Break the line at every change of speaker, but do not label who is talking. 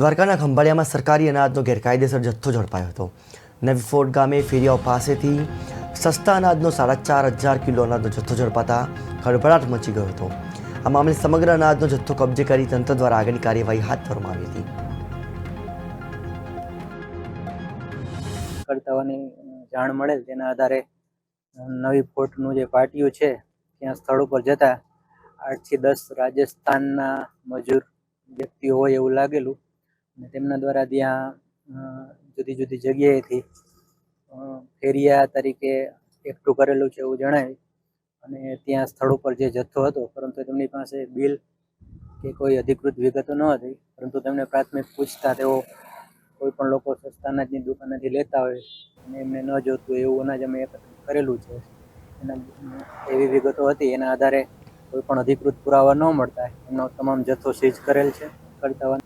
દ્વારકાના ખંભાળિયામાં સરકારી અનાજનો ગેરકાયદેસર જથ્થો ઝડપાયો હતો. નવી ફોર્ટ ગામે ફેરિયાઓ પાસેથી સસ્તા અનાજનો 4,500 કિલો અનાજનો જથ્થો ઝડપાતા ખળભળાટ મચી ગયો હતો. આ મામલે સમગ્ર અનાજનો જથ્થો કબજે કરી તંત્ર દ્વારા આગળની કાર્યવાહી હાથ ધરવામાં આવી હતી.
કરતાવાની જાણ મળેલ તેના આધારે નવી ફોર્ટનું જે પાટિયું છે ત્યાં સ્થળ ઉપર જતા 8 થી 10 રાજસ્થાનના મજૂર વ્યક્તિઓ હોય એવું લાગેલું અને તેમના દ્વારા ત્યાં જુદી જુદી જગ્યાએથી ફેરિયા તરીકે એકઠું કરેલું છે એવું જણાય અને ત્યાં સ્થળ ઉપર જે જથ્થો હતો પરંતુ તેમની પાસે બિલ કે કોઈ અધિકૃત વિગતો ન હતી, પરંતુ તેમને પ્રાથમિક પૂછતા તેઓ કોઈ પણ લોકો સસ્તા અનાજની દુકાનેથી લેતા હોય અને એમને ન જોતું એવું અનાજ અમે એકત્રિત કરેલું છે. એના એવી વિગતો હતી. એના આધારે કોઈ પણ અધિકૃત પુરાવા ન મળતા એમનો તમામ જથ્થો સીઝ કરેલ છે. કરતા